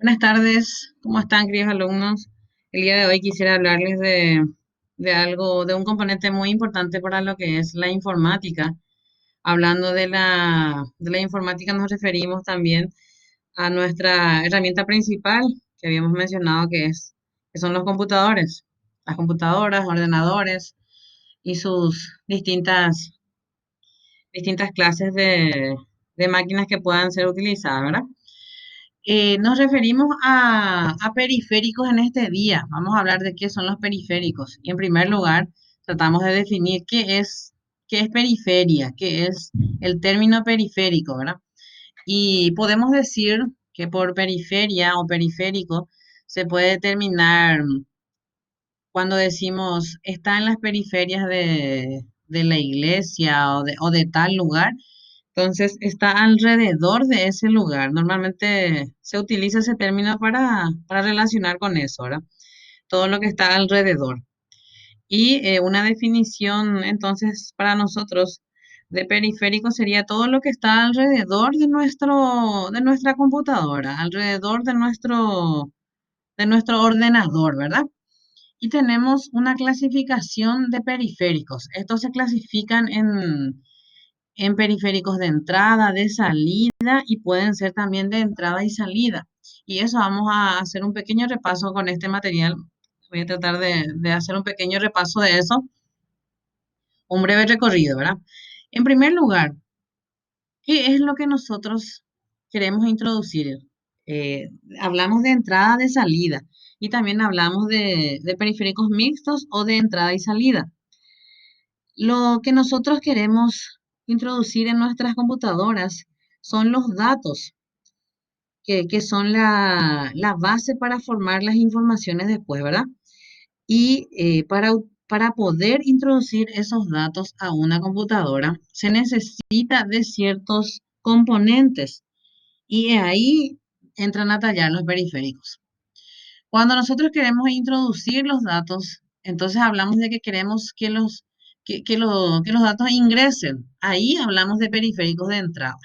Buenas tardes, ¿cómo están, queridos alumnos? El día de hoy quisiera hablarles de algo, de un componente muy importante para lo que es la informática. Hablando de la informática, nos referimos también a nuestra herramienta principal que habíamos mencionado, que son los computadores, las computadoras, ordenadores y sus distintas clases de máquinas que puedan ser utilizadas, ¿verdad? Nos referimos a periféricos en este día. Vamos a hablar de qué son los periféricos. Y en primer lugar, tratamos de definir qué es periferia, qué es el término periférico, ¿verdad? Y podemos decir que por periferia o periférico se puede determinar cuando decimos está en las periferias de la iglesia o de tal lugar, entonces está alrededor de ese lugar. Normalmente se utiliza ese término para relacionar con eso, ¿verdad? Todo lo que está alrededor. Y una definición entonces para nosotros de periférico sería todo lo que está alrededor de nuestra computadora, alrededor de nuestro ordenador, ¿verdad? Y tenemos una clasificación de periféricos. Estos se clasifican en periféricos de entrada, de salida y pueden ser también de entrada y salida. Y eso vamos a hacer un pequeño repaso con este material. Voy a tratar de hacer un pequeño repaso de eso, un breve recorrido, ¿verdad? En primer lugar, ¿qué es lo que nosotros queremos introducir? Eh, Hablamos de entrada, de salida y también hablamos de periféricos mixtos o de entrada y salida. Lo que nosotros queremos introducir en nuestras computadoras son los datos, que son la base para formar las informaciones después, ¿verdad? Y para poder introducir esos datos a una computadora, se necesita de ciertos componentes y ahí entran a tallar los periféricos. Cuando nosotros queremos introducir los datos, entonces hablamos de que queremos que los datos ingresen. Ahí hablamos de periféricos de entrada.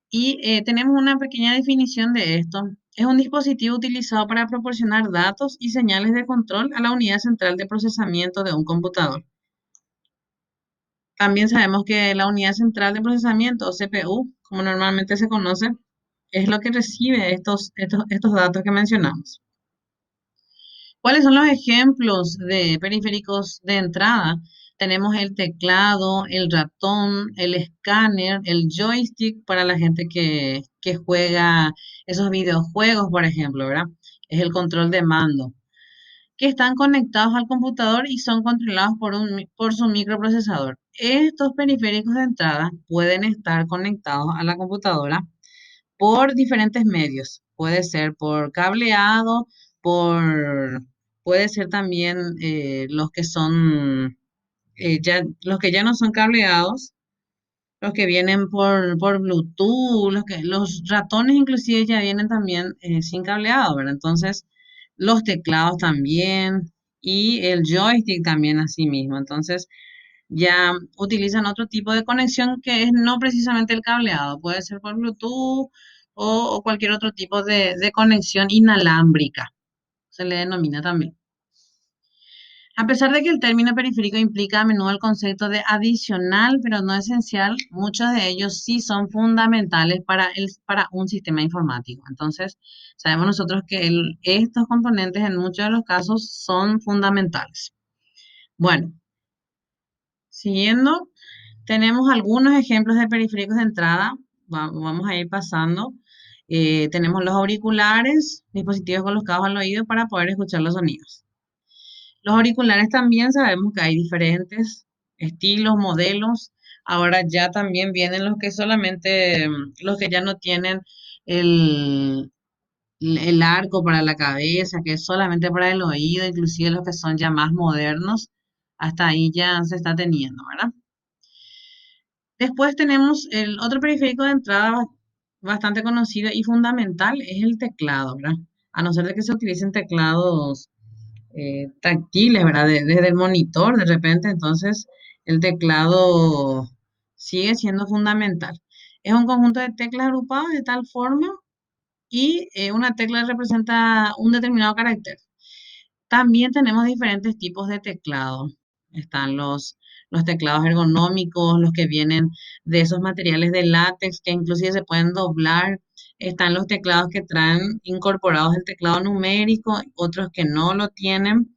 Y tenemos una pequeña definición de esto. Es un dispositivo utilizado para proporcionar datos y señales de control a la unidad central de procesamiento de un computador. También sabemos que la unidad central de procesamiento, o CPU, como normalmente se conoce, es lo que recibe estos datos que mencionamos. ¿Cuáles son los ejemplos de periféricos de entrada? Tenemos el teclado, el ratón, el escáner, el joystick para la gente que juega esos videojuegos, por ejemplo, ¿verdad? Es el control de mando, que están conectados al computador y son controlados por su microprocesador. Estos periféricos de entrada pueden estar conectados a la computadora por diferentes medios. Puede ser por cableado, por, puede ser también los que ya no son cableados, los que vienen por Bluetooth, los ratones inclusive ya vienen también sin cableado, ¿verdad? Entonces, los teclados también y el joystick también así mismo. Entonces, ya utilizan otro tipo de conexión que es no precisamente el cableado, puede ser por Bluetooth o cualquier otro tipo de conexión inalámbrica, se le denomina también. A pesar de que el término periférico implica a menudo el concepto de adicional, pero no esencial, muchos de ellos sí son fundamentales para un sistema informático. Entonces, sabemos nosotros que estos componentes en muchos de los casos son fundamentales. Bueno, siguiendo, tenemos algunos ejemplos de periféricos de entrada. Vamos a ir pasando. Tenemos los auriculares, dispositivos colocados al oído para poder escuchar los sonidos. Los auriculares también sabemos que hay diferentes estilos, modelos. Ahora ya también vienen los que solamente, los que ya no tienen el, el arco para la cabeza, que es solamente para el oído, inclusive los que son ya más modernos. Hasta ahí ya se está teniendo, ¿verdad? Después tenemos el otro periférico de entrada bastante conocido y fundamental, es el teclado, ¿verdad? A no ser de que se utilicen teclados táctiles, ¿verdad? Desde el monitor, de repente, entonces el teclado sigue siendo fundamental. Es un conjunto de teclas agrupadas de tal forma y una tecla representa un determinado carácter. También tenemos diferentes tipos de teclado. Están los teclados ergonómicos, los que vienen de esos materiales de látex que inclusive se pueden doblar. Están los teclados que traen incorporados el teclado numérico, otros que no lo tienen.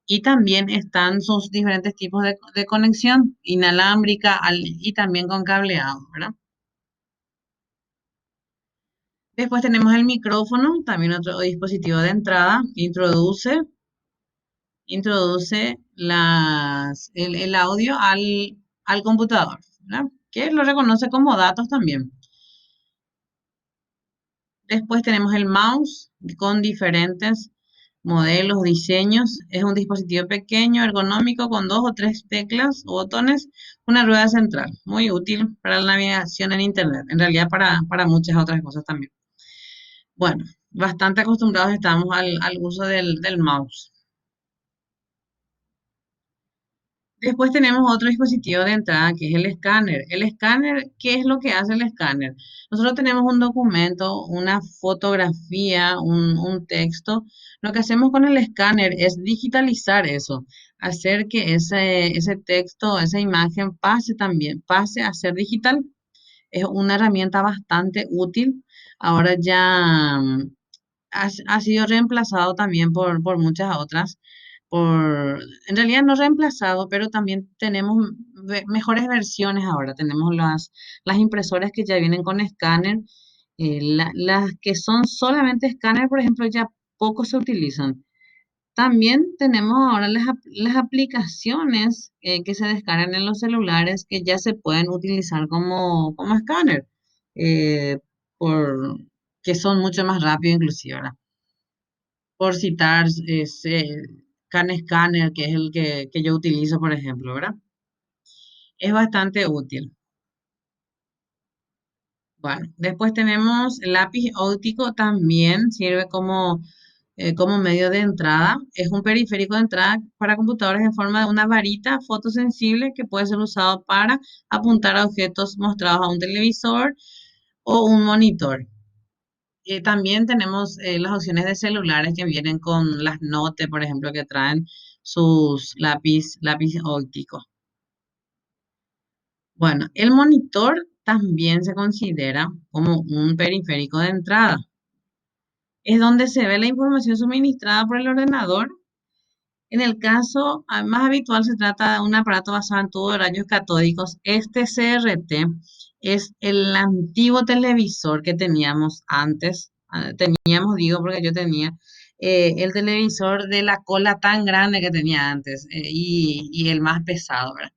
Y también están sus diferentes tipos de conexión, inalámbrica y también con cableado, ¿verdad? Después tenemos el micrófono, también otro dispositivo de entrada que introduce el audio al computador, ¿verdad? Que lo reconoce como datos también. Después tenemos el mouse con diferentes modelos, diseños. Es un dispositivo pequeño, ergonómico, con dos o tres teclas o botones, una rueda central. Muy útil para la navegación en Internet, en realidad para muchas otras cosas también. Bueno, bastante acostumbrados estamos al uso del mouse. Después tenemos otro dispositivo de entrada que es el escáner. El escáner, ¿qué es lo que hace el escáner? Nosotros tenemos un documento, una fotografía, un texto. Lo que hacemos con el escáner es digitalizar eso, hacer que ese texto, esa imagen pase a ser digital. Es una herramienta bastante útil. Ahora ya ha sido reemplazado también por muchas otras, en realidad no reemplazado, pero también tenemos mejores versiones ahora. Tenemos las impresoras que ya vienen con escáner, las que son solamente escáner, por ejemplo, ya poco se utilizan. También tenemos ahora las aplicaciones que se descargan en los celulares que ya se pueden utilizar como escáner, eh, por, que son mucho más rápidos inclusive, ¿verdad? Por citar Can Scanner, que es el que yo utilizo, por ejemplo, ¿verdad? Es bastante útil. Bueno, después tenemos el lápiz óptico, también sirve como medio de entrada. Es un periférico de entrada para computadores en forma de una varita fotosensible que puede ser usado para apuntar a objetos mostrados a un televisor o un monitor. También tenemos las opciones de celulares que vienen con las Note, por ejemplo, que traen sus lápiz óptico. Bueno, el monitor también se considera como un periférico de entrada. Es donde se ve la información suministrada por el ordenador. En el caso más habitual se trata de un aparato basado en tubo de rayos catódicos. Este CRT es el antiguo televisor que teníamos antes. Teníamos, digo, porque yo tenía el televisor de la cola tan grande que tenía antes y el más pesado, ¿verdad?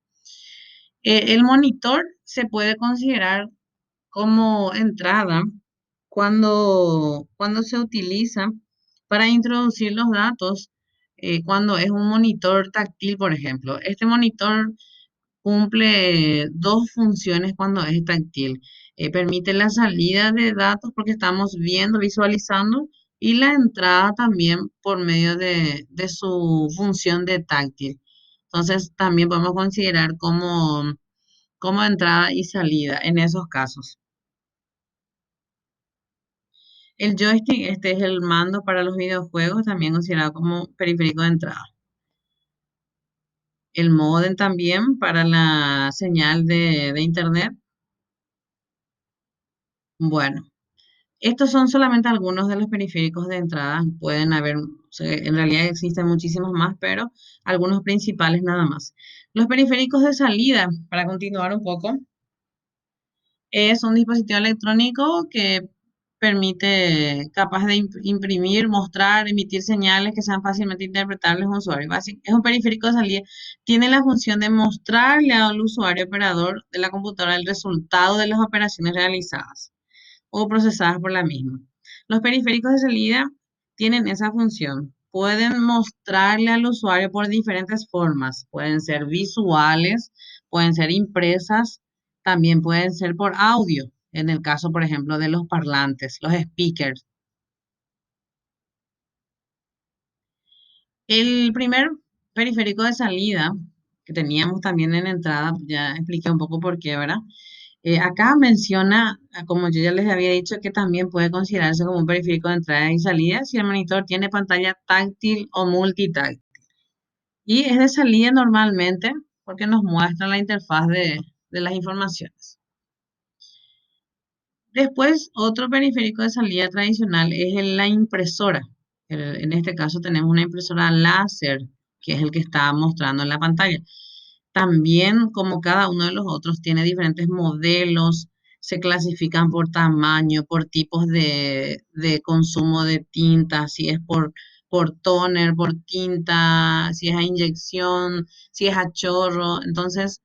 El monitor se puede considerar como entrada cuando se utiliza para introducir los datos, cuando es un monitor táctil, por ejemplo. Este monitor cumple dos funciones cuando es táctil. Permite la salida de datos porque estamos viendo, visualizando, y la entrada también por medio de su función de táctil. Entonces, también podemos considerar como entrada y salida en esos casos. El joystick, este es el mando para los videojuegos, también considerado como periférico de entrada. El módem también para la señal de internet. Bueno, estos son solamente algunos de los periféricos de entrada. Pueden haber, en realidad existen muchísimos más, pero algunos principales nada más. Los periféricos de salida, para continuar un poco, es un dispositivo electrónico que permite, capaz de imprimir, mostrar, emitir señales que sean fácilmente interpretables a un usuario. Es un periférico de salida. Tiene la función de mostrarle al usuario operador de la computadora el resultado de las operaciones realizadas o procesadas por la misma. Los periféricos de salida tienen esa función. Pueden mostrarle al usuario por diferentes formas. Pueden ser visuales, pueden ser impresas, también pueden ser por audio. En el caso, por ejemplo, de los parlantes, los speakers. El primer periférico de salida que teníamos también en entrada, ya expliqué un poco por qué, ¿verdad? Acá menciona, como yo ya les había dicho, que también puede considerarse como un periférico de entrada y salida si el monitor tiene pantalla táctil o multitáctil. Y es de salida normalmente porque nos muestra la interfaz de las informaciones. Después, otro periférico de salida tradicional es la impresora. En este caso tenemos una impresora láser, que es el que está mostrando en la pantalla. También, como cada uno de los otros, tiene diferentes modelos, se clasifican por tamaño, por tipos de consumo de tinta, si es por toner, por tinta, si es a inyección, si es a chorro. Entonces,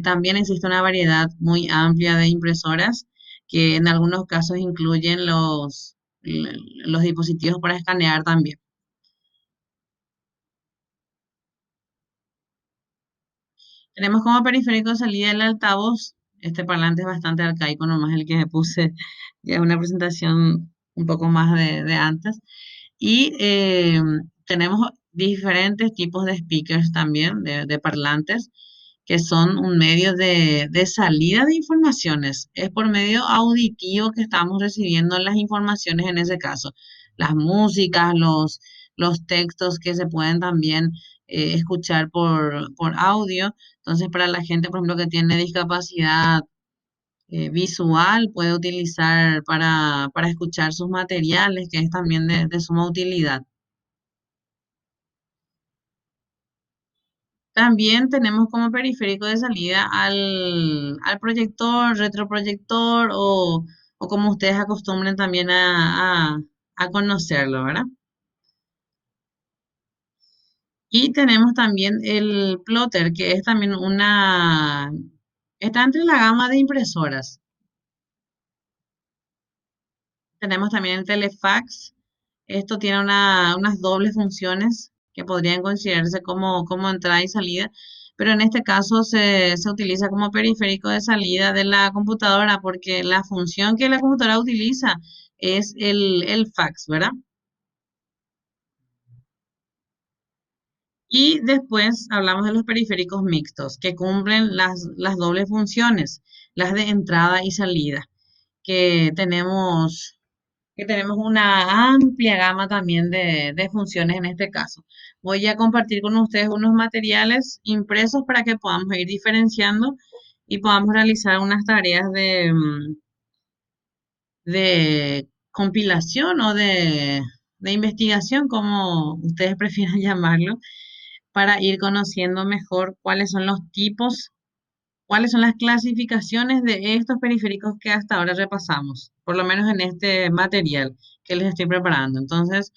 también existe una variedad muy amplia de impresoras que en algunos casos incluyen los dispositivos para escanear también. Tenemos como periférico de salida el altavoz. Este parlante es bastante arcaico, nomás el que me puse ya es una presentación un poco más de antes. Y tenemos diferentes tipos de speakers también, de parlantes, que son un medio de salida de informaciones. Es por medio auditivo que estamos recibiendo las informaciones en ese caso. Las músicas, los textos que se pueden también escuchar por audio. Entonces, para la gente, por ejemplo, que tiene discapacidad visual, puede utilizar para escuchar sus materiales, que es también de suma utilidad. También tenemos como periférico de salida al proyector, retroproyector o como ustedes acostumbren también a conocerlo, ¿verdad? Y tenemos también el plotter, que es también está entre la gama de impresoras. Tenemos también el telefax. Esto tiene unas dobles funciones que podrían considerarse como entrada y salida, pero en este caso se utiliza como periférico de salida de la computadora porque la función que la computadora utiliza es el fax, ¿verdad? Y después hablamos de los periféricos mixtos que cumplen las dobles funciones, las de entrada y salida, que tenemos que tenemos una amplia gama también de funciones en este caso. Voy a compartir con ustedes unos materiales impresos para que podamos ir diferenciando y podamos realizar unas tareas de compilación o de investigación, como ustedes prefieran llamarlo, para ir conociendo mejor cuáles son los tipos, cuáles son las clasificaciones de estos periféricos que hasta ahora repasamos, por lo menos en este material que les estoy preparando. Entonces,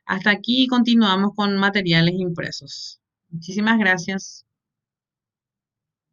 hasta aquí continuamos con materiales impresos. Muchísimas gracias.